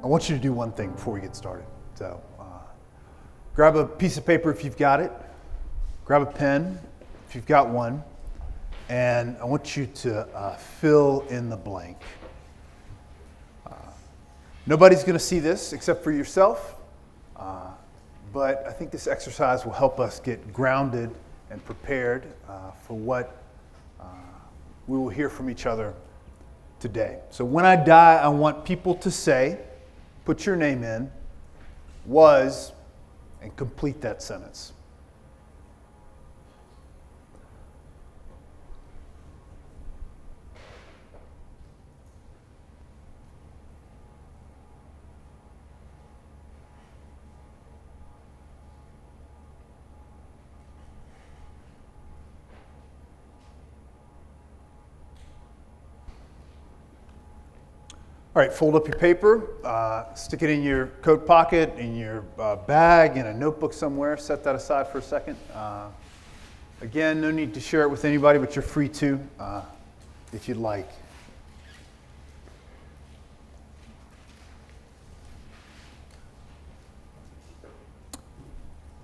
I want you to do one thing before we get started. So grab a piece of paper if you've got it, grab a pen if you've got one, and I want you to fill in the blank. Nobody's going to see this except for yourself, but I think this exercise will help us get grounded and prepared for what we will hear from each other today. So when I die, I want people to say, put your name in, was, and complete that sentence. All right, fold up your paper, stick it in your coat pocket, in your bag, in a notebook somewhere. Set that aside for a second. Again, no need to share it with anybody, but you're free to if you'd like.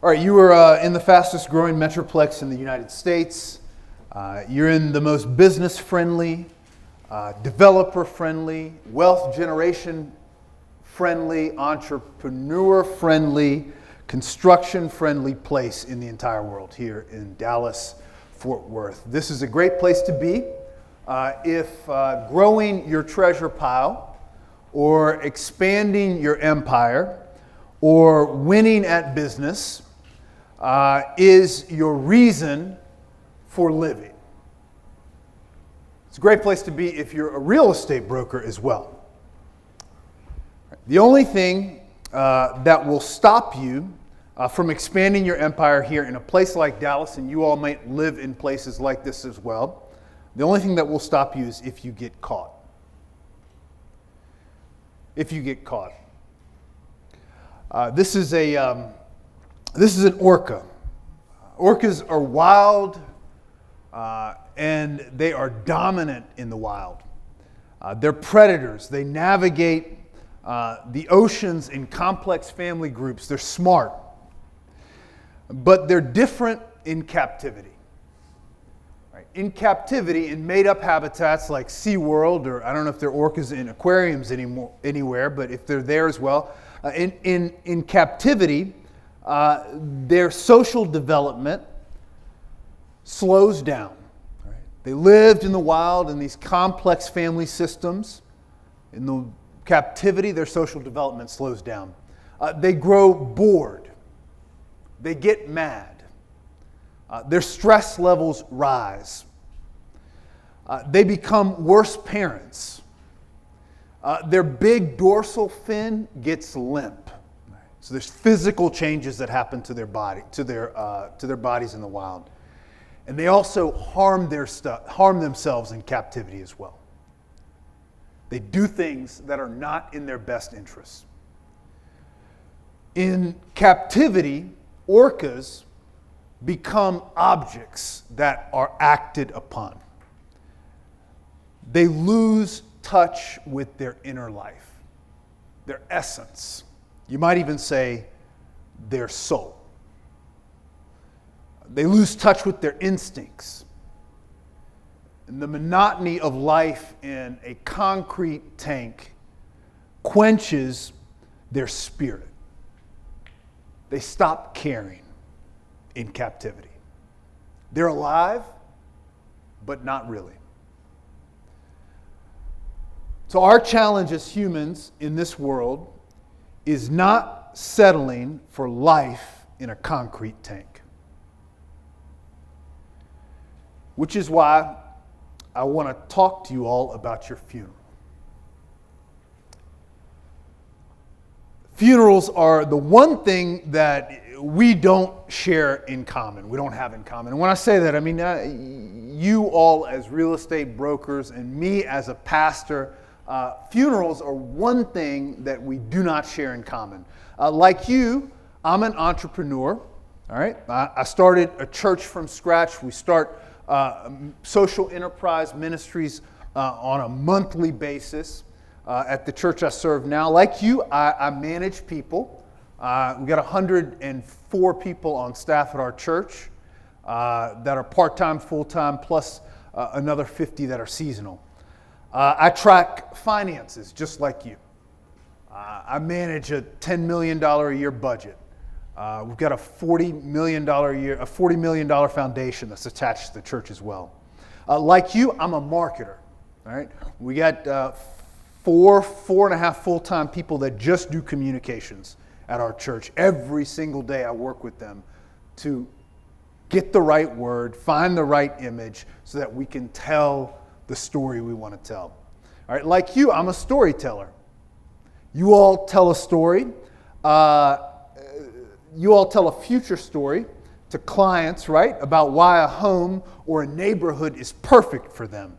All right, you are in the fastest growing metroplex in the United States. You're in the most business-friendly, developer-friendly, wealth generation-friendly, entrepreneur-friendly, construction-friendly place in the entire world here in Dallas, Fort Worth. This is a great place to be if growing your treasure pile or expanding your empire or winning at business is your reason for living. It's a great place to be if you're a real estate broker as well. The only thing that will stop you from expanding your empire here in a place like Dallas, and you all might live in places like this as well, the only thing that will stop you is if you get caught. If you get caught. This is an orca. Orcas are wild, and they are dominant in the wild. They're predators. They navigate the oceans in complex family groups. They're smart. But they're different in captivity. Right? In captivity, in made-up habitats like SeaWorld, or I don't know if they're orcas in aquariums anywhere, but if they're there as well, in captivity, their social development slows down. They lived in the wild in these complex family systems. In the captivity, their social development slows down. They grow bored. They get mad. Their stress levels rise. They become worse parents. Their big dorsal fin gets limp. So there's physical changes that happen to their body, to their bodies in the wild. And they also harm themselves in captivity as well. They do things that are not in their best interests. In captivity, orcas become objects that are acted upon. They lose touch with their inner life, their essence. You might even say their soul. They lose touch with their instincts. And the monotony of life in a concrete tank quenches their spirit. They stop caring in captivity. They're alive, but not really. So our challenge as humans in this world is not settling for life in a concrete tank. Which is why I want to talk to you all about your funeral. Funerals are the one thing that we don't share in common. We don't have in common. And when I say that, I mean you all as real estate brokers and me as a pastor, funerals are one thing that we do not share in common. Like you, I'm an entrepreneur. All right, I started a church from scratch. We start social enterprise ministries on a monthly basis. at the church I serve now. Like you, I manage people. We've got 104 people on staff at our church that are part-time, full-time, plus another 50 that are seasonal. I track finances just like you. I manage a $10 million a year budget. We've got a $40 million foundation that's attached to the church as well. Like you, I'm a marketer. All right, we got four and a half full-time people that just do communications at our church. Every single day, I work with them to get the right word, find the right image, so that we can tell the story we want to tell. All right, like you, I'm a storyteller. You all tell a story. You all tell a future story to clients, right, about why a home or a neighborhood is perfect for them.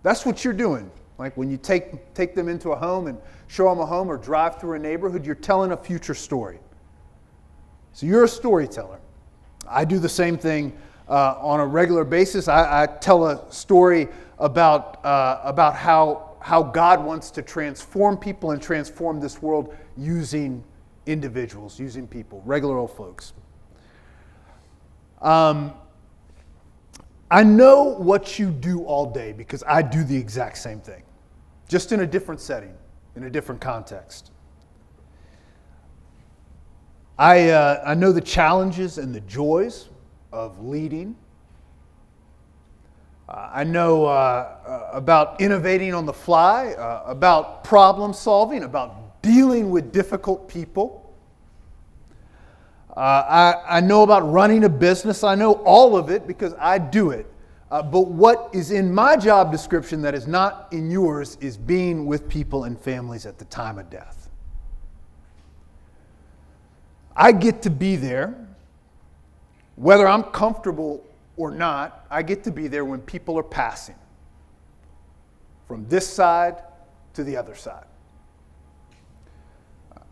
That's what you're doing. Like when you take them into a home and show them a home or drive through a neighborhood, you're telling a future story. So you're a storyteller. I do the same thing on a regular basis. I tell a story about how God wants to transform people and transform this world using individuals, using people, regular old folks. I know what you do all day because I do the exact same thing, just in a different setting, in a different context. I know the challenges and the joys of leading. I know about innovating on the fly, about problem solving, about dealing with difficult people. I know about running a business. I know all of it because I do it. But what is in my job description that is not in yours is being with people and families at the time of death. I get to be there, whether I'm comfortable or not. I get to be there when people are passing from this side to the other side.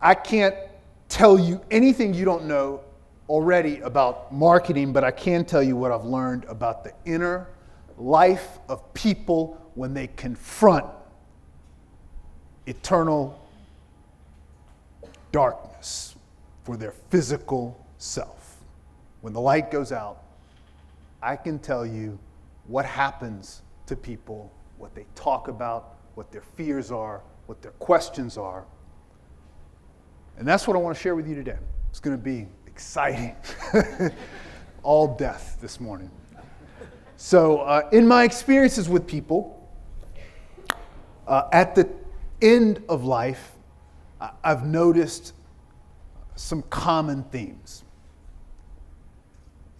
I can't tell you anything you don't know already about marketing, but I can tell you what I've learned about the inner life of people when they confront eternal darkness for their physical self. When the light goes out, I can tell you what happens to people, what they talk about, what their fears are, what their questions are. And that's what I want to share with you today. It's going to be exciting. All death this morning. So in my experiences with people, at the end of life, I've noticed some common themes.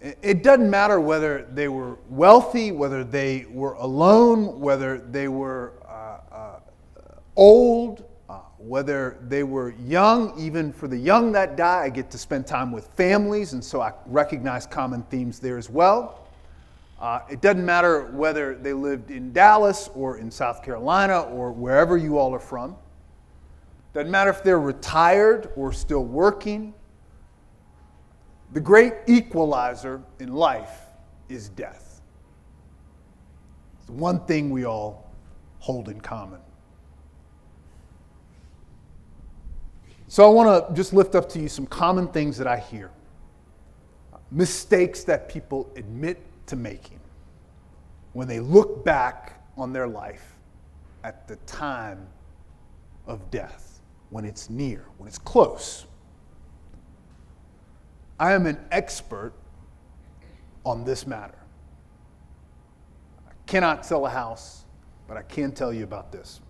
It doesn't matter whether they were wealthy, whether they were alone, whether they were old, whether they were young. Even for the young that die, I get to spend time with families, and so I recognize common themes there as well. It doesn't matter whether they lived in Dallas or in South Carolina or wherever you all are from. Doesn't matter if they're retired or still working. The great equalizer in life is death. It's the one thing we all hold in common. So I want to just lift up to you some common things that I hear. Mistakes that people admit to making when they look back on their life at the time of death, when it's near, when it's close. I am an expert on this matter. I cannot sell a house, but I can tell you about this.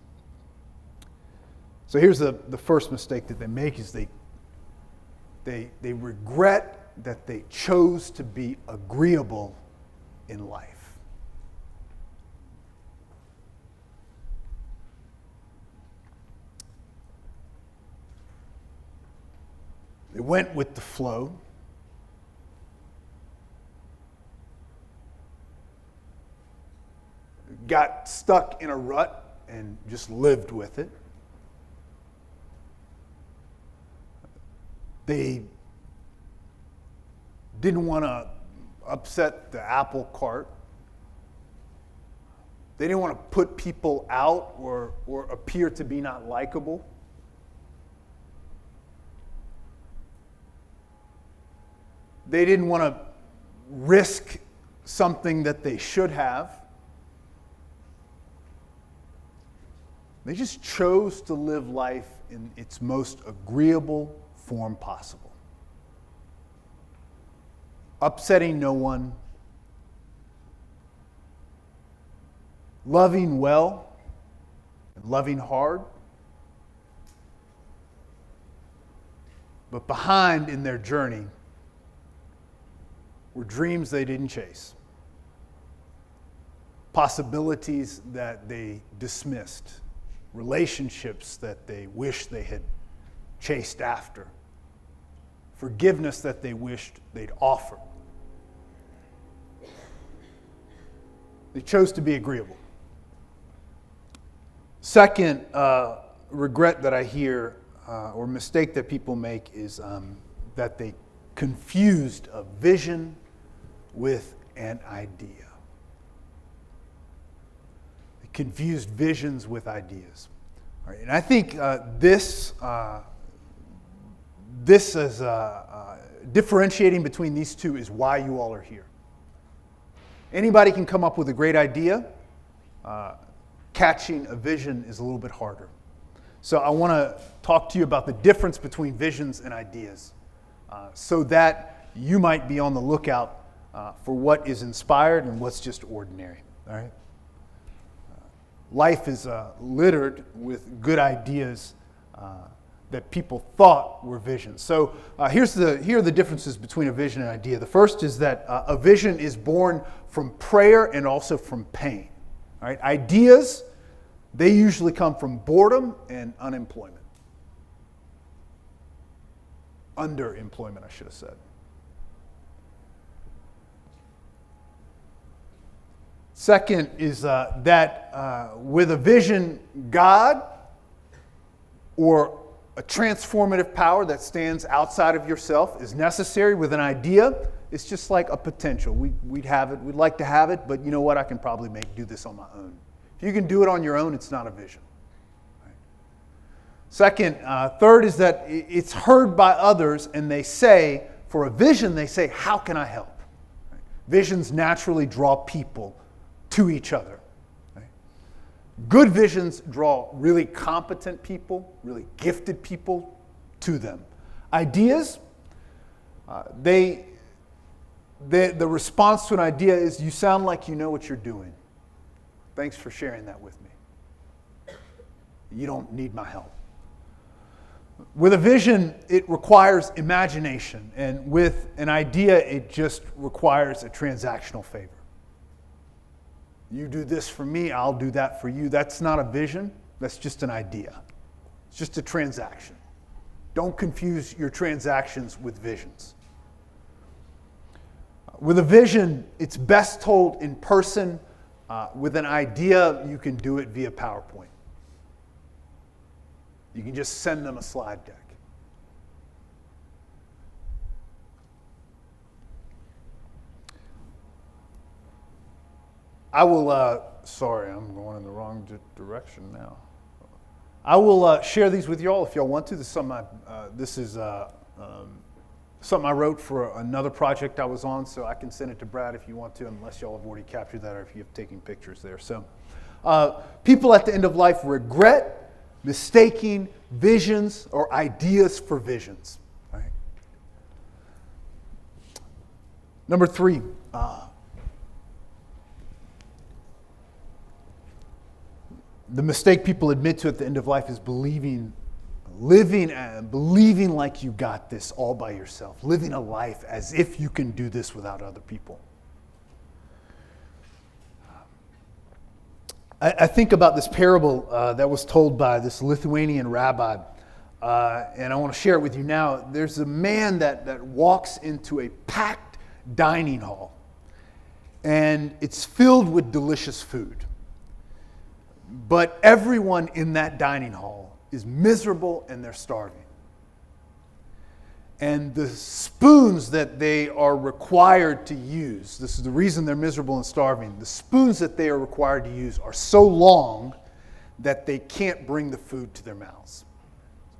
So here's the first mistake that they make is they regret that they chose to be agreeable in life. They went with the flow. Got stuck in a rut and just lived with it. They didn't want to upset the apple cart. They didn't want to put people out or appear to be not likable. They didn't want to risk something that they should have. They just chose to live life in its most agreeable form possible. Upsetting no one, loving well and loving hard, but behind in their journey were dreams they didn't chase, possibilities that they dismissed, relationships that they wished they had chased after, forgiveness that they wished they'd offered. They chose to be agreeable. Second regret that I hear, or mistake that people make, is that they confused a vision with an idea. They confused visions with ideas. All right, and I think this is differentiating between these two is why you all are here. Anybody can come up with a great idea. Catching a vision is a little bit harder. So I want to talk to you about the difference between visions and ideas, so that you might be on the lookout for what is inspired and what's just ordinary. All right. Life is littered with good ideas that people thought were visions. So here are the differences between a vision and an idea. The first is that a vision is born from prayer and also from pain. All right, ideas, they usually come from boredom and unemployment. Underemployment, I should have said. Second is that with a vision, God or a transformative power that stands outside of yourself is necessary. With an idea, it's just like a potential. We'd have it, we'd like to have it, but you know what? I can probably do this on my own. If you can do it on your own, it's not a vision. Right? Second, third is that it's heard by others, and they say, for a vision, they say, how can I help? Right? Visions naturally draw people to each other. Right? Good visions draw really competent people, really gifted people to them. Ideas, the response to an idea is, you sound like you know what you're doing. Thanks for sharing that with me. You don't need my help. With a vision, it requires imagination. And with an idea, it just requires a transactional favor. You do this for me, I'll do that for you. That's not a vision. That's just an idea. It's just a transaction. Don't confuse your transactions with visions. With a vision, it's best told in person. With an idea, you can do it via PowerPoint. You can just send them a slide deck. I will, sorry, I'm going in the wrong direction now. I will share these with you all if y'all want to. This is something I wrote for another project I was on, so I can send it to Brad if you want to, unless y'all have already captured that or if you have taken pictures there. So, people at the end of life regret mistaking visions or ideas for visions. Right? Number 3, the mistake people admit to at the end of life is believing like you got this all by yourself, living a life as if you can do this without other people. I think about this parable that was told by this Lithuanian rabbi, and I want to share it with you now. There's a man that walks into a packed dining hall, and it's filled with delicious food. But everyone in that dining hall is miserable and they're starving. And the spoons that they are required to use, this is the reason they're miserable and starving, the spoons that they are required to use are so long that they can't bring the food to their mouths.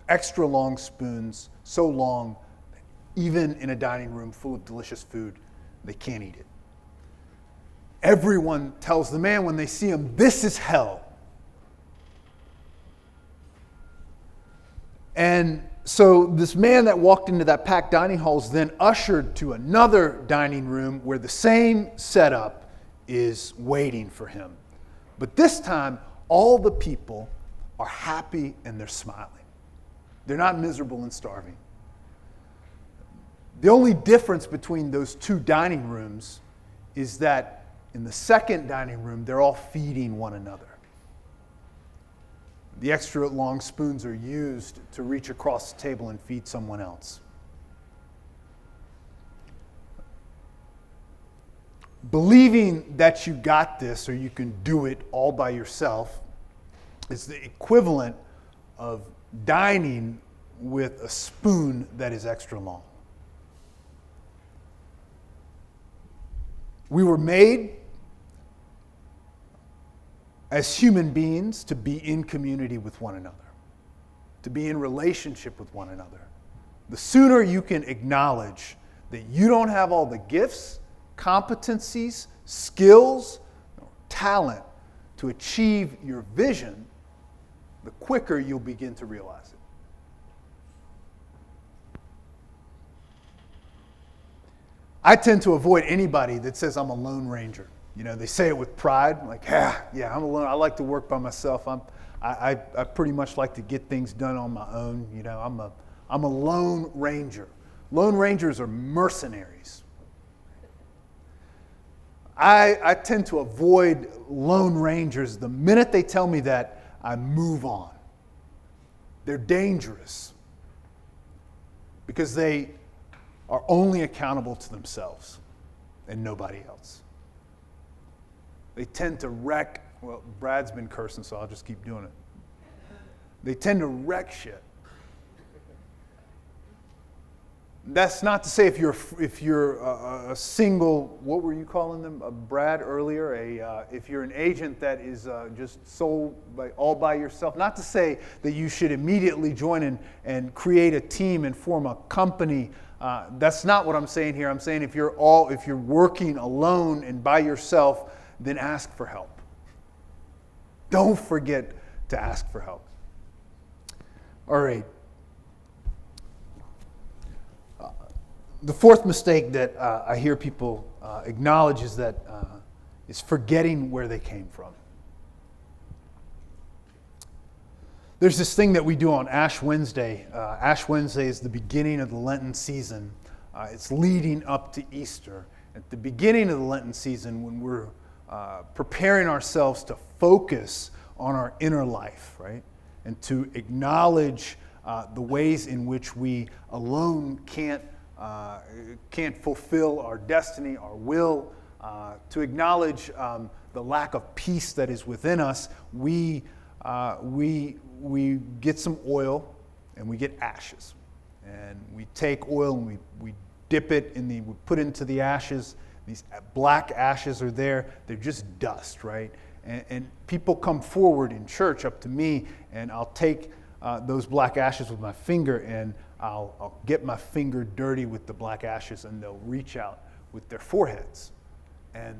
Extra long spoons, so long, even in a dining room full of delicious food, they can't eat it. Everyone tells the man when they see him, "This is hell." And so this man that walked into that packed dining hall is then ushered to another dining room where the same setup is waiting for him. But this time, all the people are happy and they're smiling. They're not miserable and starving. The only difference between those two dining rooms is that in the second dining room, they're all feeding one another. The extra long spoons are used to reach across the table and feed someone else. Believing that you got this or you can do it all by yourself is the equivalent of dining with a spoon that is extra long. We were made as human beings to be in community with one another, to be in relationship with one another. The sooner you can acknowledge that you don't have all the gifts, competencies, skills, or talent to achieve your vision, the quicker you'll begin to realize it. I tend to avoid anybody that says I'm a lone ranger. You know, they say it with pride, like, yeah, I'm alone. I like to work by myself. I pretty much like to get things done on my own. You know, I'm a lone ranger. Lone rangers are mercenaries. I tend to avoid lone rangers. The minute they tell me that, I move on. They're dangerous because they are only accountable to themselves and nobody else. They tend to wreck, well, Brad's been cursing, so I'll just keep doing it. They tend to wreck shit. That's not to say if you're a single, what were you calling them, Brad earlier? If you're an agent that is just sold all by yourself. Not to say that you should immediately join and create a team and form a company. That's not what I'm saying here. I'm saying if you're working alone and by yourself, then ask for help. Don't forget to ask for help. All right. The fourth mistake that I hear people acknowledge is that is forgetting where they came from. There's this thing that we do on Ash Wednesday. Ash Wednesday is the beginning of the Lenten season. It's leading up to Easter. At the beginning of the Lenten season, when we're preparing ourselves to focus on our inner life, right? And to acknowledge the ways in which we alone can't fulfill our destiny, our will, to acknowledge the lack of peace that is within us, we get some oil and we get ashes. And we take oil and we dip it we put it into the ashes. These black ashes are there. They're just dust, right? And people come forward in church up to me, and I'll take those black ashes with my finger, and I'll get my finger dirty with the black ashes, and they'll reach out with their foreheads. And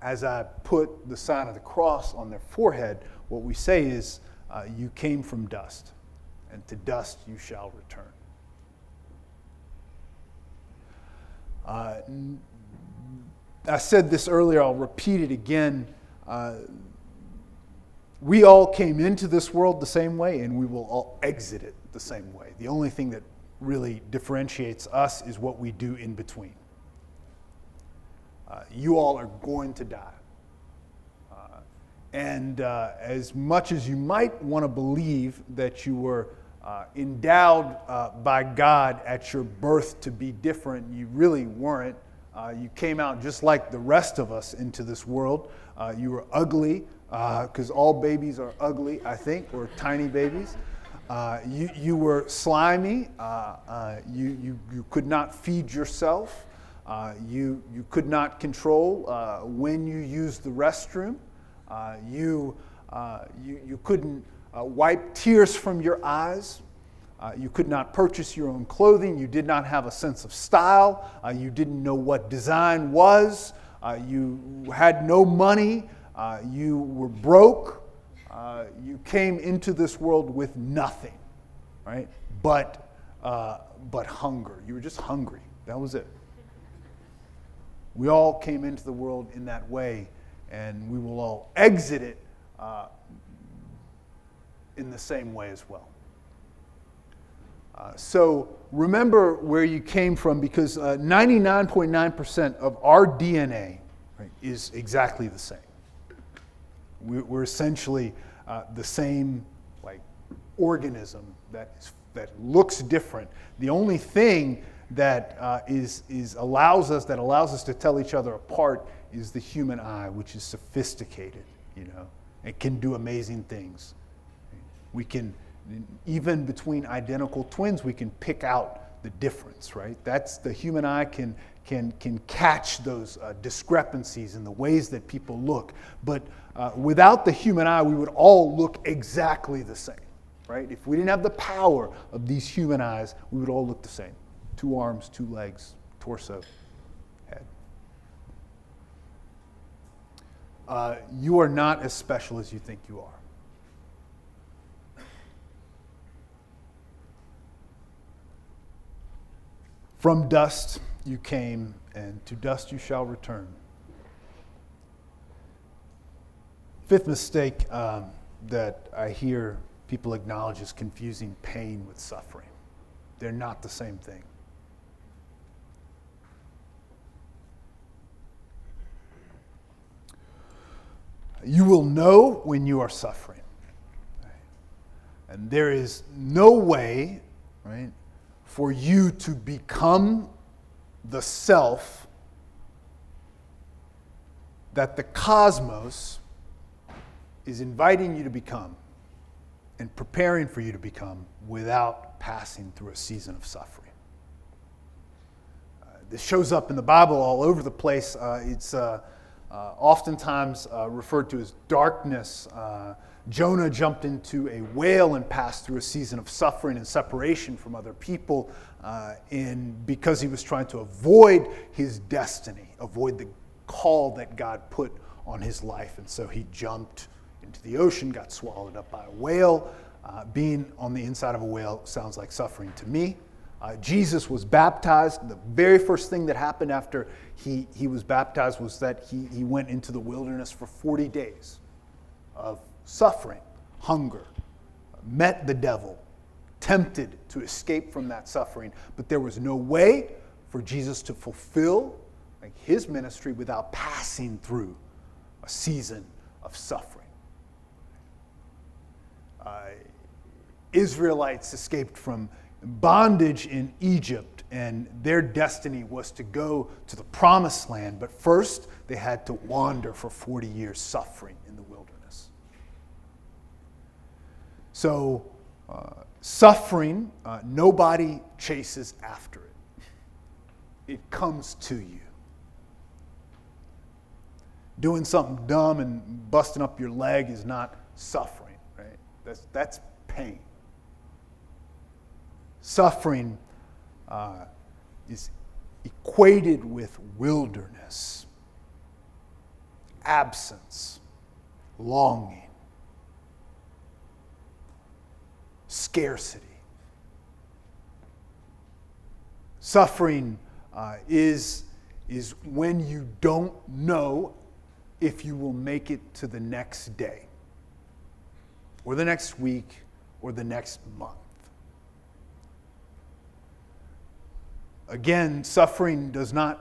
as I put the sign of the cross on their forehead, what we say is, you came from dust, and to dust you shall return. I said this earlier, I'll repeat it again. We all came into this world the same way, and we will all exit it the same way. The only thing that really differentiates us is what we do in between. You all are going to die. And as much as you might want to believe that you were endowed by God at your birth to be different, you really weren't. You came out just like the rest of us into this world. You were ugly, because all babies are ugly, I think, or tiny babies. You were slimy. You could not feed yourself. You could not control when you used the restroom. You couldn't wipe tears from your eyes. You could not purchase your own clothing. You did not have a sense of style. You didn't know what design was. You had no money. You were broke. You came into this world with nothing, right? But hunger. You were just hungry. That was it. We all came into the world in that way, and we will all exit it in the same way as well. So remember where you came from, because 99.9% of our DNA, right, is exactly the same. We're essentially the same organism that looks different. The only thing that allows us to tell each other apart is the human eye, which is sophisticated. It can do amazing things. We can, even between identical twins, we can pick out the difference, right? That's the human eye can catch those discrepancies in the ways that people look. But without the human eye, we would all look exactly the same, right? If we didn't have the power of these human eyes, we would all look the same. 2 arms, 2 legs, torso, head. You are not as special as you think you are. From dust you came, and to dust you shall return. Fifth mistake that I hear people acknowledge is confusing pain with suffering. They're not the same thing. You will know when you are suffering. Right? And there is no way, right, for you to become the self that the cosmos is inviting you to become and preparing for you to become without passing through a season of suffering. This shows up in the Bible all over the place. It's oftentimes referred to as darkness. Jonah jumped into a whale and passed through a season of suffering and separation from other people because he was trying to avoid his destiny, avoid the call that God put on his life. And so he jumped into the ocean, got swallowed up by a whale. Being on the inside of a whale sounds like suffering to me. Jesus was baptized. The very first thing that happened after he was baptized was that he went into the wilderness for 40 days of suffering, hunger, met the devil, tempted to escape from that suffering. But there was no way for Jesus to fulfill his ministry without passing through a season of suffering. Israelites escaped from bondage in Egypt, and their destiny was to go to the promised land. But first, they had to wander for 40 years suffering in the wilderness. So, suffering, nobody chases after it. It comes to you. Doing something dumb and busting up your leg is not suffering, right? That's pain. Suffering is equated with wilderness, absence, longing, scarcity. Suffering is when you don't know if you will make it to the next day, or the next week, or the next month. Again, suffering is not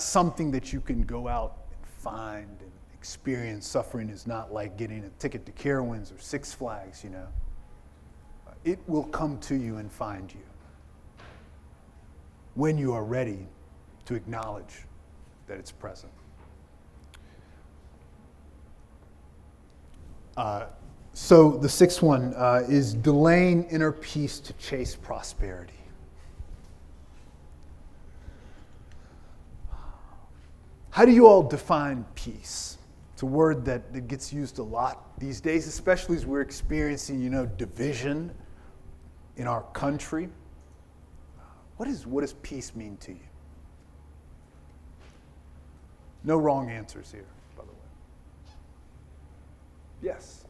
something that you can go out and find and experience. Suffering is not like getting a ticket to Carowinds or Six Flags, It will come to you and find you when you are ready to acknowledge that it's present. So the sixth one is delaying inner peace to chase prosperity. How do you all define peace? It's a word that gets used a lot these days, especially as we're experiencing, division in our country. What does peace mean to you? No wrong answers here, by the way. Yes.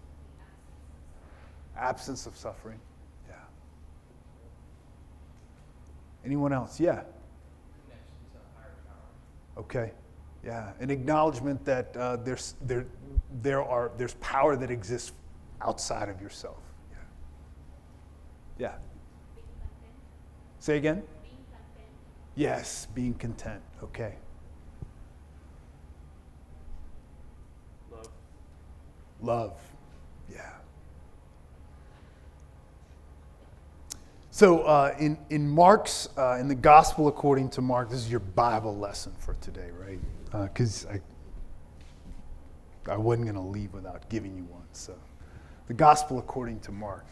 Absence of suffering. Yeah. Anyone else? Yeah. Connection to a higher power. Okay. Yeah. An acknowledgement that there's power that exists outside of yourself. Yeah. Yeah. Say again? Being content. Yes, being content. Okay. Love. Yeah. So in Mark's, in the Gospel according to Mark, this is your Bible lesson for today, right? Because I wasn't going to leave without giving you one. So the Gospel according to Mark.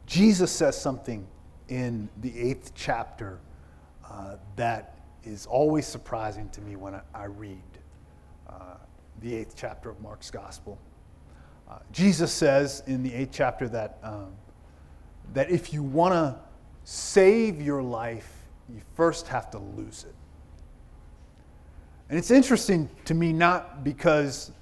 Jesus says something in the 8th chapter that is always surprising to me when I read the 8th chapter of Mark's Gospel. Jesus says in the 8th chapter that if you want to save your life, you first have to lose it. And it's interesting to me not because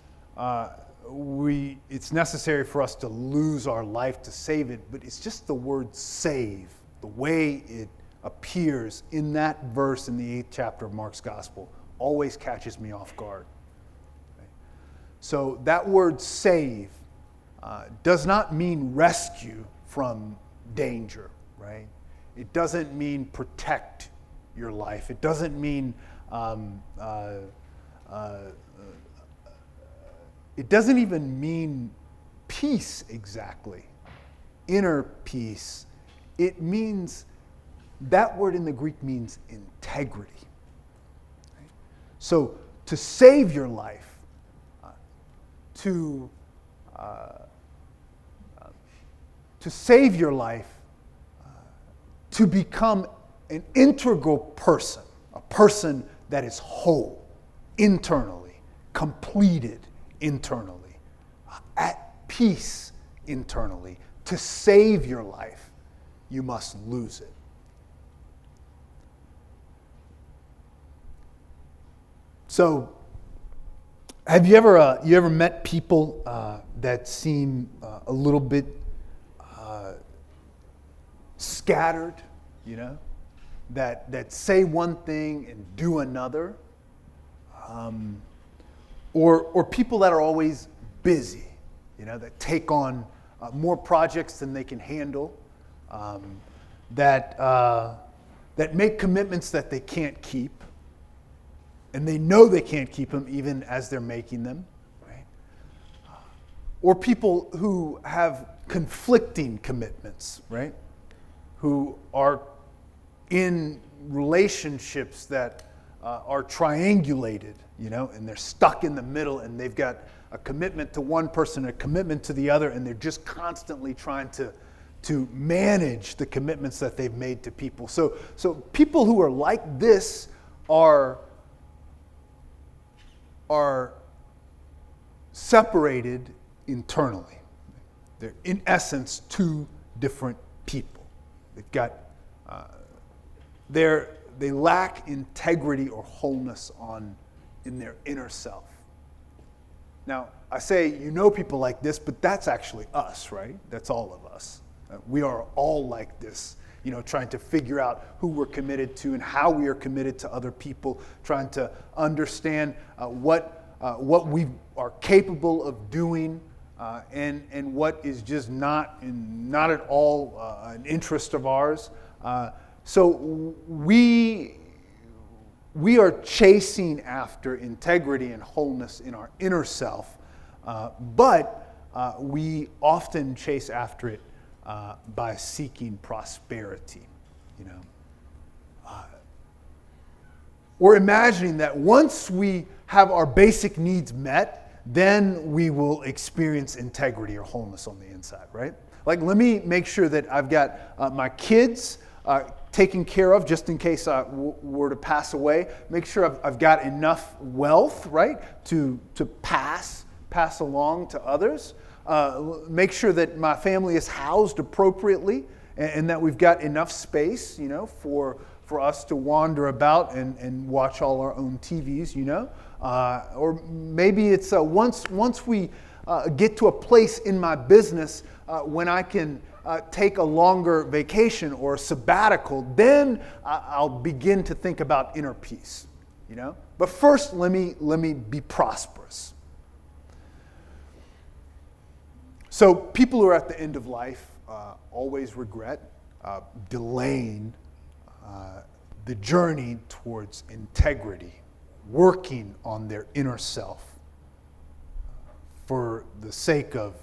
it's necessary for us to lose our life to save it, but it's just the word save, the way it appears in that verse in the 8th chapter of Mark's Gospel always catches me off guard. So that word save does not mean rescue from danger, right? It doesn't mean protect your life. It doesn't mean, it doesn't even mean peace exactly, inner peace. It means, that word in the Greek means integrity. Right? So to save your life, to save your life, to become an integral person, a person that is whole internally, completed internally, at peace internally. To save your life, you must lose it. So, have you ever met people that seem a little bit scattered, that say one thing and do another, or people that are always busy, that take on more projects than they can handle, that make commitments that they can't keep. And they know they can't keep them even as they're making them, right? Or people who have conflicting commitments, right? Who are in relationships that are triangulated, and they're stuck in the middle, and they've got a commitment to one person, a commitment to the other, and they're just constantly trying to manage the commitments that they've made to people. So people who are like this are separated internally. They're in essence two different people. They've got they lack integrity or wholeness in their inner self. Now, I say people like this, but that's actually us, right? That's all of us. We are all like this, trying to figure out who we're committed to and how we are committed to other people, trying to understand what we are capable of doing and what is just not at all an interest of ours. So we are chasing after integrity and wholeness in our inner self, but we often chase after it by seeking prosperity, or imagining that once we have our basic needs met, then we will experience integrity or wholeness on the inside, right? Like, let me make sure that I've got my kids taken care of just in case I were to pass away. Make sure I've got enough wealth, right, to pass along to others. Make sure that my family is housed appropriately and that we've got enough space, for us to wander about and watch all our own TVs, or maybe it's once we get to a place in my business when I can take a longer vacation or a sabbatical, then I'll begin to think about inner peace, But first, let me be prosperous. So people who are at the end of life always regret delaying the journey towards integrity, working on their inner self for the sake of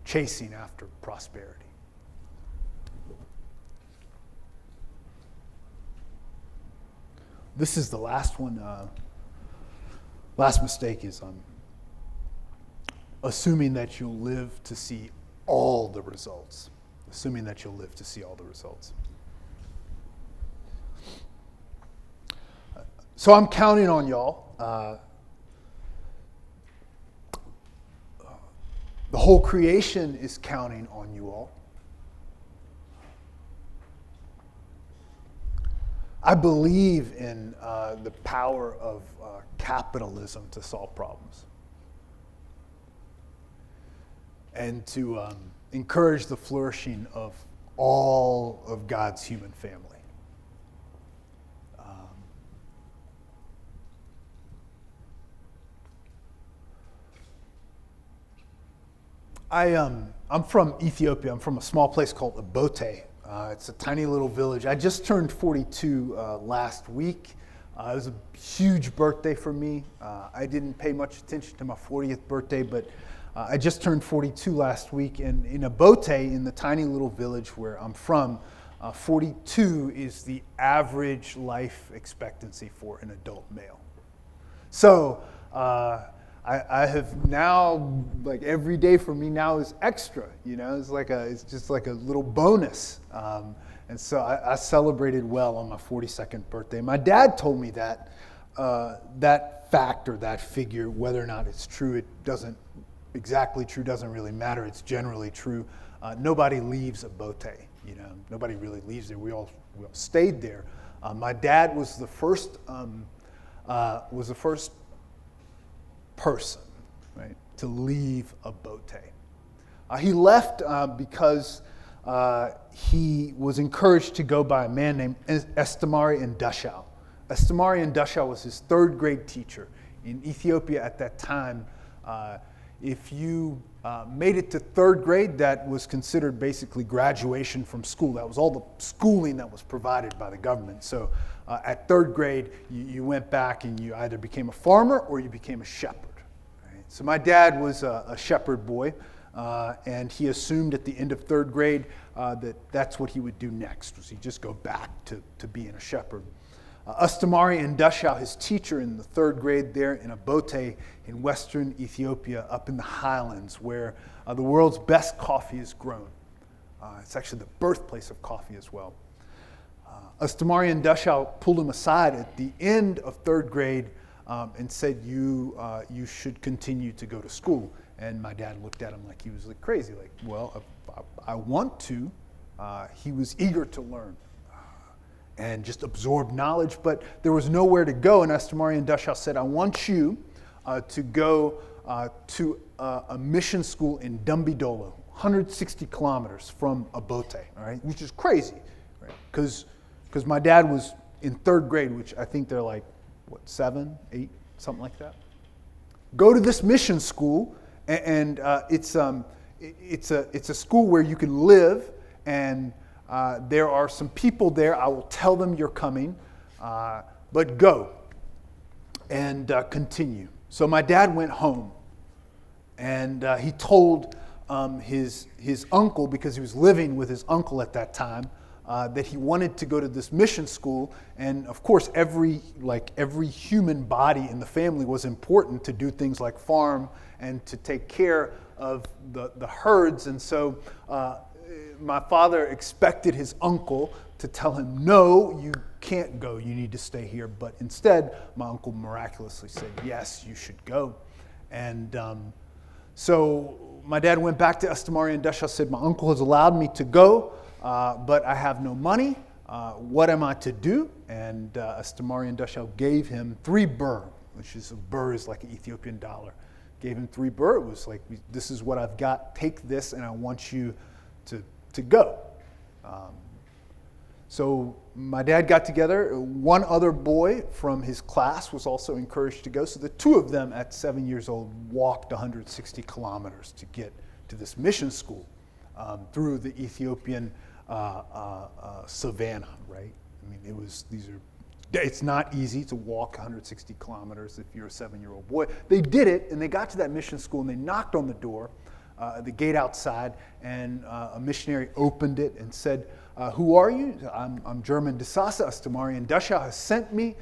chasing after prosperity. This is the last one. Last mistake is assuming that you'll live to see all the results. Assuming that you'll live to see all the results. So I'm counting on y'all. The whole creation is counting on you all. I believe in the power of capitalism to solve problems and to encourage the flourishing of all of God's human family. I'm from Ethiopia. I'm from a small place called Obote. It's a tiny little village. I just turned 42 last week. It was a huge birthday for me. I didn't pay much attention to my 40th birthday, but I just turned 42 last week. And in Obote, in the tiny little village where I'm from, 42 is the average life expectancy for an adult male. So I have now, like, every day for me now is extra, it's just like a little bonus. And so I celebrated well on my 42nd birthday. My dad told me that that fact or that figure, whether or not it's true, it doesn't exactly true, doesn't really matter. It's generally true. Nobody leaves Obote, nobody really leaves there. We all stayed there. My dad was the first person, right, to leave Obote. He left because he was encouraged to go by a man named Estamari Ndashau. Estamari Ndashau was his third grade teacher. In Ethiopia at that time, if you made it to third grade, that was considered basically graduation from school. That was all the schooling that was provided by the government. So at third grade, you went back and you either became a farmer or you became a shepherd. Right? So my dad was a shepherd boy, and he assumed at the end of third grade that's what he would do next, was he'd just go back to being a shepherd. Estamari Ndashau, his teacher in the third grade there in Obote in western Ethiopia, up in the highlands where the world's best coffee is grown. It's actually the birthplace of coffee as well. Estamari Ndashau pulled him aside at the end of third grade and said, you should continue to go to school. And my dad looked at him like he was like crazy, like, well, I want to. He was eager to learn and just absorb knowledge, but there was nowhere to go. And Estamari Ndashau said, I want you to go to a mission school in Dumbidolo, 160 kilometers from Obote, all right, which is crazy, right? Because my dad was in third grade, which I think they're like, 7, 8, something like that. Go to this mission school, and it's a school where you can live, and there are some people there. I will tell them you're coming, but go and continue. So my dad went home, and he told his uncle, because he was living with his uncle at that time, that he wanted to go to this mission school, and of course every human body in the family was important to do things like farm and to take care of the herds. And so my father expected his uncle to tell him, no, you can't go, you need to stay here. But instead, my uncle miraculously said, yes, you should go. And so my dad went back to Astamari Dasha, said, my uncle has allowed me to go, but I have no money. What am I to do? And Astamari Dasha gave him 3 birr, which is a birr is like an Ethiopian dollar. Gave him 3 birr. It was like, this is what I've got. Take this, and I want you to go. So my dad got together. One other boy from his class was also encouraged to go. So the 2 of them at 7 years old walked 160 kilometers to get to this mission school through the Ethiopian savannah, right? I mean, it's not easy to walk 160 kilometers if you're a 7-year-old boy. They did it, and they got to that mission school, and they knocked on the door, the gate outside, and a missionary opened it and said, who are you? I'm Jerman Disasa. Astamari Dasha has sent me,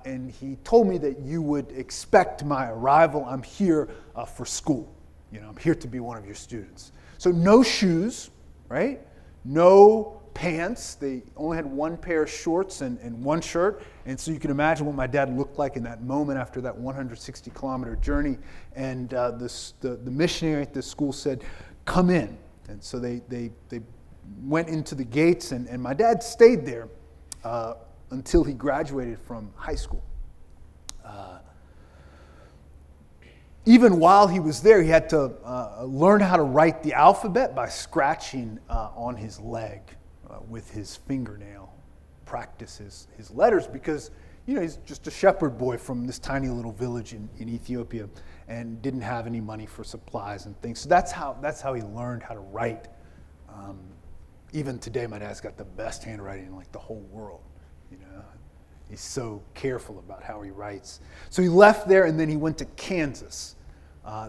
and he told me that you would expect my arrival. I'm here for school. I'm here to be one of your students. So no shoes, right? No pants. They only had 1 pair of shorts and 1 shirt. And so you can imagine what my dad looked like in that moment after that 160-kilometer journey. And the missionary at this school said, come in. And so they went into the gates, and my dad stayed there until he graduated from high school. Even while he was there, he had to learn how to write the alphabet by scratching on his leg with his fingernail, practice his letters, because he's just a shepherd boy from this tiny little village in Ethiopia and didn't have any money for supplies and things. So that's how he learned how to write. Even today, my dad's got the best handwriting in like the whole world. He's so careful about how he writes. So he left there, and then he went to Kansas.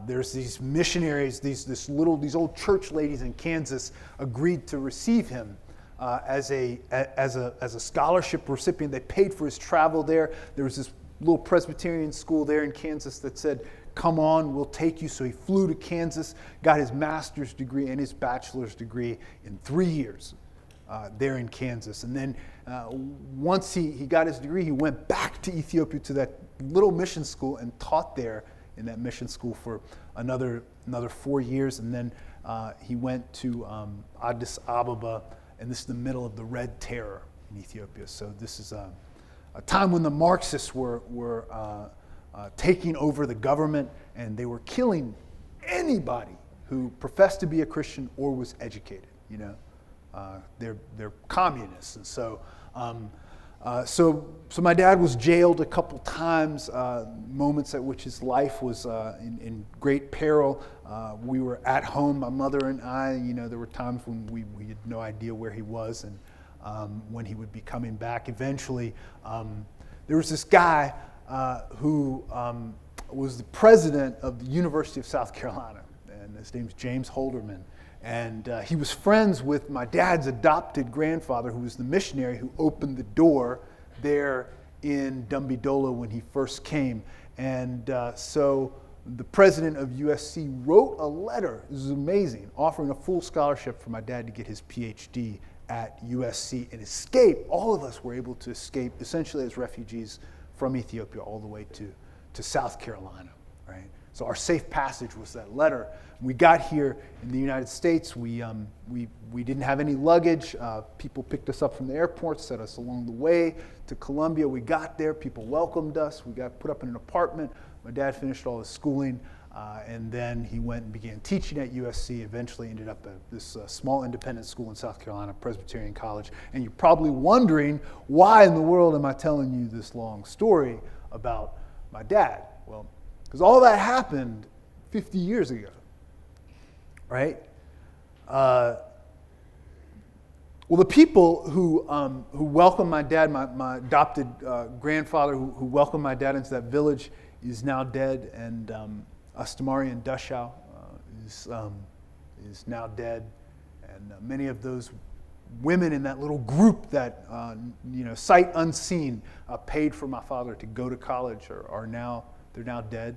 There's these missionaries, these old church ladies in Kansas agreed to receive him as a scholarship recipient. They paid for his travel there. There was this little Presbyterian school there in Kansas that said, come on, we'll take you. So he flew to Kansas, got his master's degree and his bachelor's degree in 3 years there in Kansas. And then once he got his degree, he went back to Ethiopia to that little mission school and taught there in that mission school for another 4 years. And then he went to Addis Ababa, and this is the middle of the Red Terror in Ethiopia. So this is a time when the Marxists were taking over the government, and they were killing anybody who professed to be a Christian or was educated. They're communists, and so my dad was jailed a couple times. Moments at which his life was in great peril. We were at home, my mother and I. There were times when we had no idea where he was and when he would be coming back. Eventually, there was this guy who was the president of the University of South Carolina, and his name's James Holderman. And he was friends with my dad's adopted grandfather, who was the missionary who opened the door there in Dumbidola when he first came. And so the president of USC wrote a letter, this is amazing, offering a full scholarship for my dad to get his PhD at USC and escape. All of us were able to escape essentially as refugees from Ethiopia all the way to South Carolina, right? So our safe passage was that letter. When we got here in the United States, we didn't have any luggage. People picked us up from the airport, set us along the way to Columbia. We got there, people welcomed us. We got put up in an apartment. My dad finished all his schooling, and then he went and began teaching at USC, eventually ended up at this small independent school in South Carolina, Presbyterian College. And you're probably wondering, why in the world am I telling you this long story about my dad? Well, because all that happened 50 years ago, right? Well, the people who welcomed my dad, my adopted grandfather who welcomed my dad into that village is now dead, and Astamari Dasha is now dead, and many of those women in that little group that, sight unseen, paid for my father to go to college they're now dead.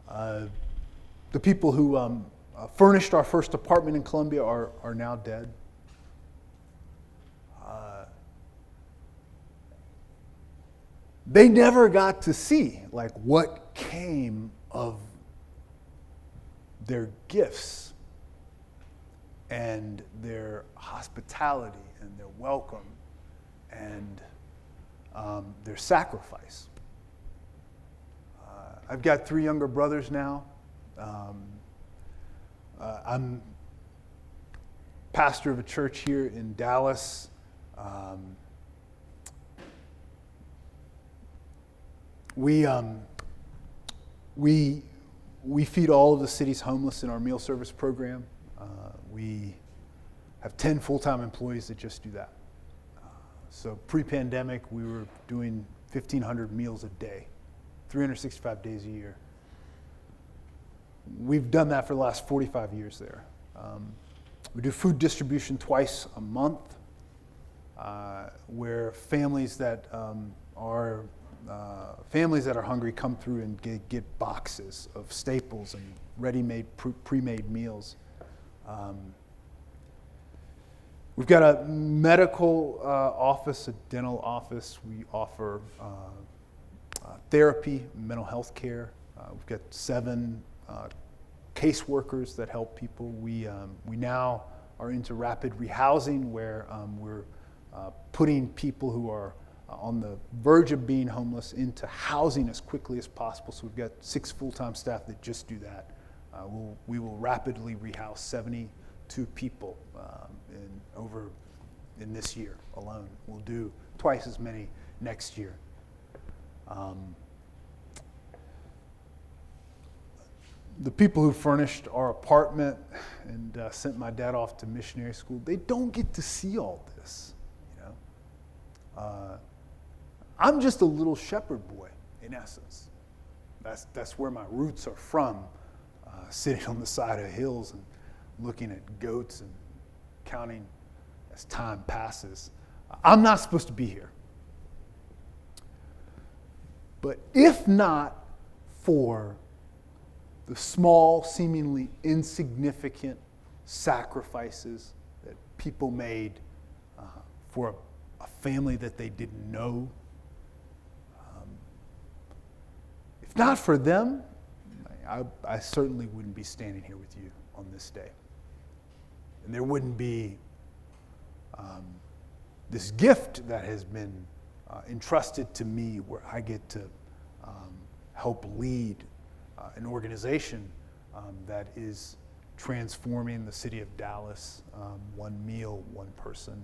The people who furnished our first apartment in Columbia are now dead. They never got to see what came of their gifts and their hospitality and their welcome and their sacrifice. I've got 3 younger brothers now. I'm pastor of a church here in Dallas. We feed all of the city's homeless in our meal service program. We have 10 full-time employees that just do that. So pre-pandemic, we were doing 1,500 meals a day, 365 days a year. We've done that for the last 45 years there. We do food distribution twice a month, where families that are hungry come through and get boxes of staples and ready-made, pre-made meals. We've got a medical office, a dental office. We offer therapy, mental health care. We've got 7 caseworkers that help people. We now are into rapid rehousing, where we're putting people who are on the verge of being homeless into housing as quickly as possible. So we've got 6 full-time staff that just do that. We will rapidly rehouse 72 people in this year alone. We'll do twice as many next year. The people who furnished our apartment and sent my dad off to missionary school, they don't get to see all this, I'm just a little shepherd boy, in essence. That's where my roots are from, sitting on the side of hills and looking at goats and counting as time passes. I'm not supposed to be here. But if not for the small, seemingly insignificant sacrifices that people made for a family that they didn't know, if not for them, I certainly wouldn't be standing here with you on this day. And there wouldn't be this gift that has been entrusted to me, where I get to help lead an organization that is transforming the city of Dallas, one meal, one person,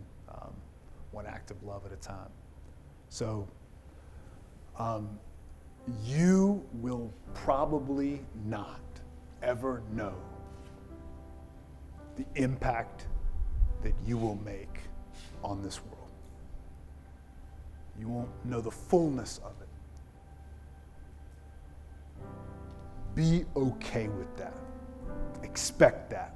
one act of love at a time. So you will probably not ever know the impact that you will make on this world. You won't know the fullness of it. Be okay with that. Expect that.